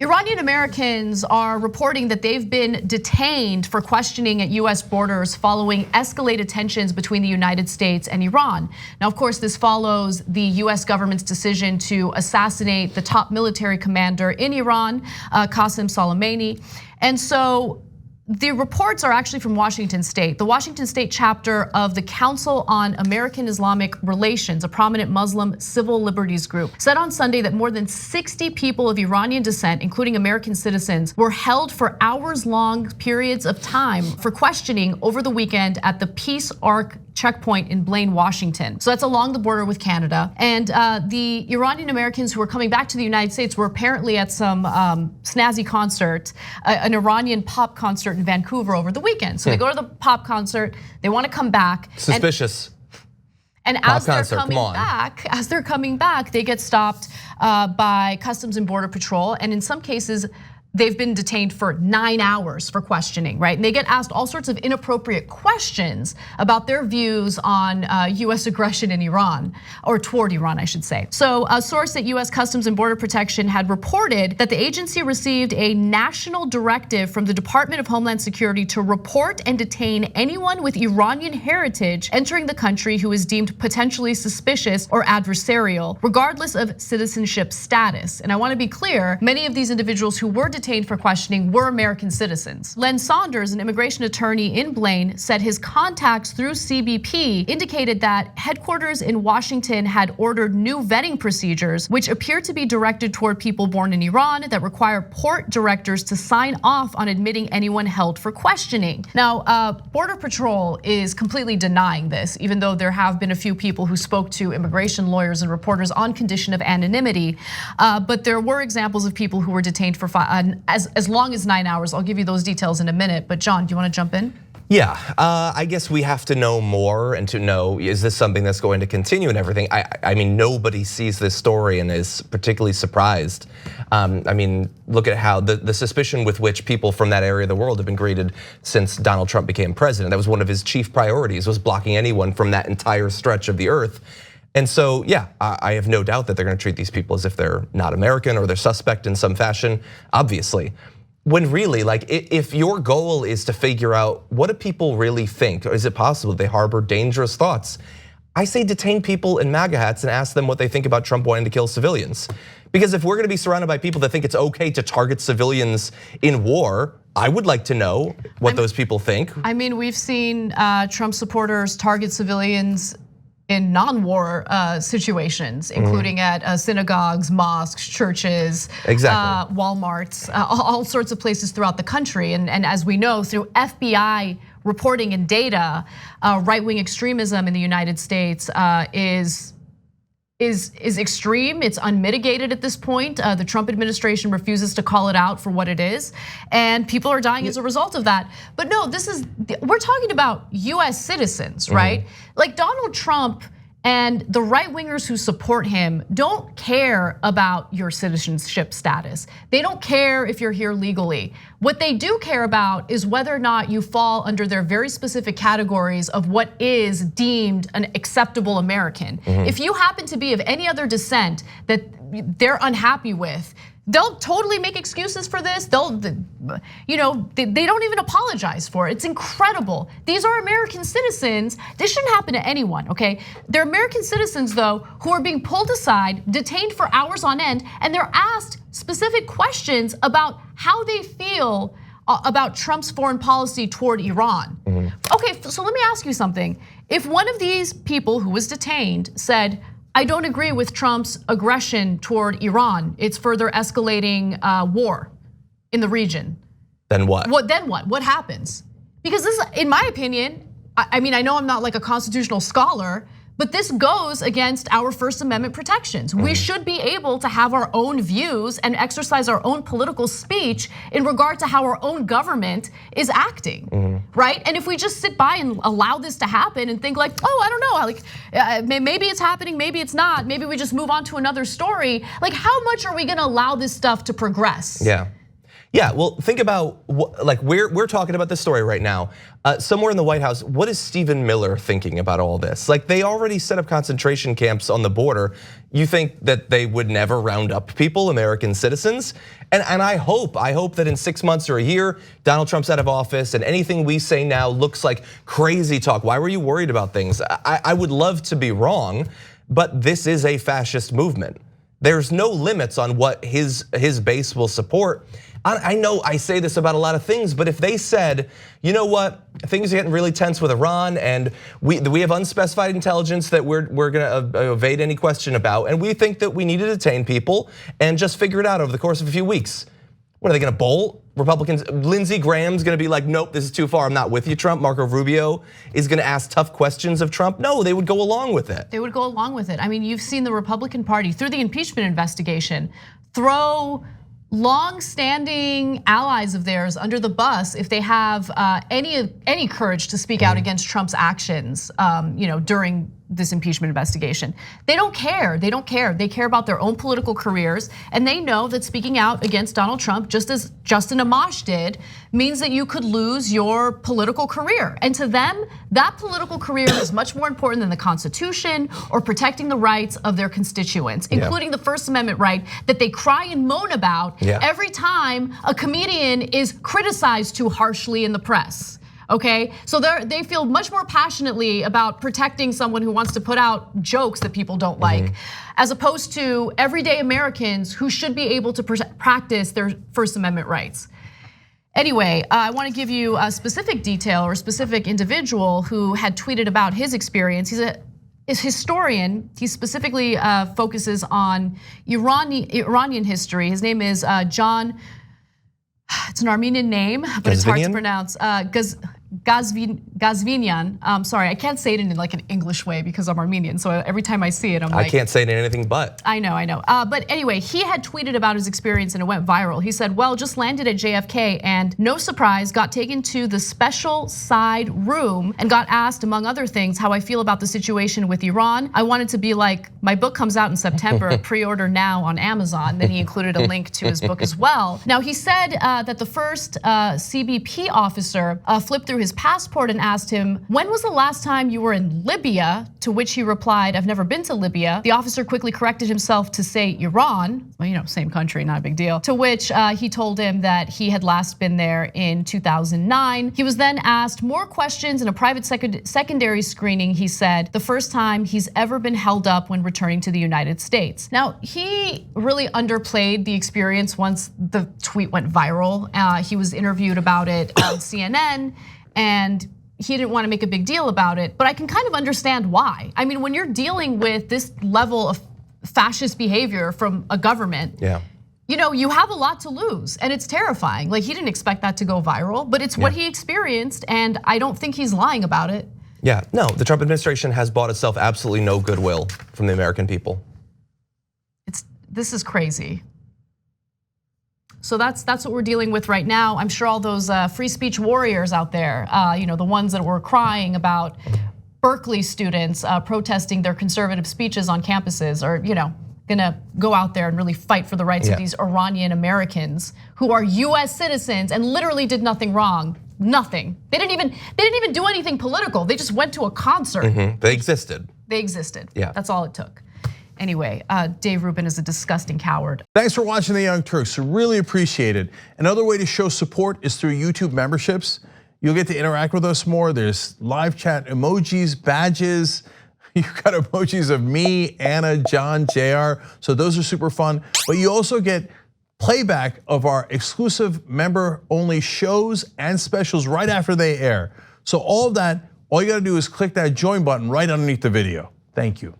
Iranian Americans are reporting that they've been detained for questioning at US borders following escalated tensions between the United States and Iran. Now, of course, this follows the US government's decision to assassinate the top military commander in Iran, Qasem Soleimani. And so the reports are actually from Washington State. The Washington State chapter of the Council on American-Islamic Relations, a prominent Muslim civil liberties group, said on Sunday that more than 60 people of Iranian descent, including American citizens, were held for hours-long periods of time for questioning over the weekend at the Peace Arc checkpoint in Blaine, Washington. So that's along the border with Canada. And the Iranian Americans who were coming back to the United States were apparently at some snazzy concert, an Iranian pop concert in Vancouver over the weekend. So they go to the pop concert, they want to come back. Suspicious. And as they're coming back, they get stopped by Customs and Border Patrol. And in some cases, they've been detained for 9 hours for questioning, right? And they get asked all sorts of inappropriate questions about their views on US aggression in Iran, or toward Iran, I should say. So a source at US Customs and Border Protection had reported that the agency received a national directive from the Department of Homeland Security to report and detain anyone with Iranian heritage entering the country who is deemed potentially suspicious or adversarial, regardless of citizenship status. And I want to be clear, many of these individuals who were detained for questioning were American citizens. Len Saunders, an immigration attorney in Blaine, said his contacts through CBP indicated that headquarters in Washington had ordered new vetting procedures, which appear to be directed toward people born in Iran that require port directors to sign off on admitting anyone held for questioning. Now, Border Patrol is completely denying this, even though there have been a few people who spoke to immigration lawyers and reporters on condition of anonymity. But there were examples of people who were detained for as long as 9 hours. I'll give you those details in a minute. But John, do you want to jump in? Yeah, I guess we have to know more and to know, is this something that's going to continue and everything? I mean, nobody sees this story and is particularly surprised. I mean, look at how the suspicion with which people from that area of the world have been greeted since Donald Trump became president. That was one of his chief priorities, was blocking anyone from that entire stretch of the earth. And so, yeah, I have no doubt that they're gonna treat these people as if they're not American or they're suspect in some fashion, obviously. When really, like, if your goal is to figure out what do people really think, or is it possible they harbor dangerous thoughts? I say detain people in MAGA hats and ask them what they think about Trump wanting to kill civilians. Because if we're gonna be surrounded by people that think it's okay to target civilians in war, I would like to know what those people think. I mean, we've seen Trump supporters target civilians in non-war situations, including at synagogues, mosques, churches, exactly. Walmarts, all sorts of places throughout the country. And as we know, through FBI reporting and data, right-wing extremism in the United States is extreme. It's unmitigated at this point. The Trump administration refuses to call it out for what it is, and people are dying as a result of that. But no, we're talking about US citizens, right? Like Donald Trump and the right-wingers who support him don't care about your citizenship status. They don't care if you're here legally. What they do care about is whether or not you fall under their very specific categories of what is deemed an acceptable American. If you happen to be of any other descent that they're unhappy with, they'll totally make excuses for this. They don't even apologize for it. It's incredible. These are American citizens. This shouldn't happen to anyone, okay? They're American citizens, though, who are being pulled aside, detained for hours on end, and they're asked specific questions about how they feel about Trump's foreign policy toward Iran. Okay, so let me ask you something. If one of these people who was detained said, I don't agree with Trump's aggression toward Iran, it's further escalating war in the region. Then what? What happens? Because this, in my opinion, I mean, I know I'm not like a constitutional scholar, but this goes against our First Amendment protections. We should be able to have our own views and exercise our own political speech in regard to how our own government is acting, right? And if we just sit by and allow this to happen and think like, oh, I don't know, like maybe it's happening, maybe it's not, maybe we just move on to another story. Like, how much are we gonna allow this stuff to progress? Yeah, well, think about like we're talking about this story right now. Somewhere in the White House, what is Stephen Miller thinking about all this? Like they already set up concentration camps on the border. You think that they would never round up people, American citizens? And I hope that in 6 months or a year, Donald Trump's out of office and anything we say now looks like crazy talk. Why were you worried about things? I would love to be wrong, but this is a fascist movement. There's no limits on what his base will support. I know I say this about a lot of things, but if they said, you know what, things are getting really tense with Iran and we have unspecified intelligence that we're gonna evade any question about, and we think that we need to detain people and just figure it out over the course of a few weeks. What are they gonna bolt? Republicans, Lindsey Graham's gonna be like, nope, this is too far, I'm not with you, Trump. Marco Rubio is gonna ask tough questions of Trump. No, they would go along with it. They would go along with it. I mean, you've seen the Republican Party, through the impeachment investigation, throw long-standing allies of theirs under the bus if they have any courage to speak out against Trump's actions, during this impeachment investigation. They don't care. They don't care. They care about their own political careers, and they know that speaking out against Donald Trump, just as Justin Amash did, means that you could lose your political career. And to them, that political career is much more important than the Constitution or protecting the rights of their constituents, including the First Amendment right that they cry and moan about every time a comedian is criticized too harshly in the press. Okay, so they feel much more passionately about protecting someone who wants to put out jokes that people don't like, as opposed to everyday Americans who should be able to practice their First Amendment rights. Anyway, I want to give you a specific detail or a specific individual who had tweeted about his experience. He's a historian. He specifically focuses on Iranian history. His name is John. It's an Armenian name, but it's hard to pronounce. Gazvinian. Sorry, I can't say it in like an English way because I'm Armenian. So every time I see it, I'm like, I can't say it in anything but. I know. But anyway, he had tweeted about his experience and it went viral. He said, well, just landed at JFK and no surprise, got taken to the special side room and got asked, among other things, how I feel about the situation with Iran. I wanted to be like, my book comes out in September, pre-order now on Amazon. Then he included a link to his book as well. Now he said that the first CBP officer flipped through his passport and asked him, when was the last time you were in Libya? To which he replied, I've never been to Libya. The officer quickly corrected himself to say Iran. Well, same country, not a big deal. To which he told him that he had last been there in 2009. He was then asked more questions in a private secondary screening. He said the first time he's ever been held up when returning to the United States. Now, he really underplayed the experience once the tweet went viral. He was interviewed about it on CNN. And he didn't want to make a big deal about it, but I can kind of understand why. I mean, when you're dealing with this level of fascist behavior from a government, you have a lot to lose and it's terrifying. Like he didn't expect that to go viral, but it's what he experienced and I don't think he's lying about it. Yeah, no, the Trump administration has bought itself absolutely no goodwill from the American people. This is crazy. So that's what we're dealing with right now. I'm sure all those free speech warriors out there, the ones that were crying about Berkeley students protesting their conservative speeches on campuses are, gonna go out there and really fight for the rights of these Iranian-Americans who are US citizens and literally did nothing wrong. Nothing. They didn't even do anything political. They just went to a concert. They existed. They existed. Yeah. That's all it took. Anyway, Dave Rubin is a disgusting coward. Thanks for watching the Young Turks, really appreciate it. Another way to show support is through YouTube memberships. You'll get to interact with us more. There's live chat emojis, badges. You've got emojis of me, Anna, John, JR. So those are super fun. But you also get playback of our exclusive member-only shows and specials right after they air. So all of that, all you gotta do is click that join button right underneath the video. Thank you.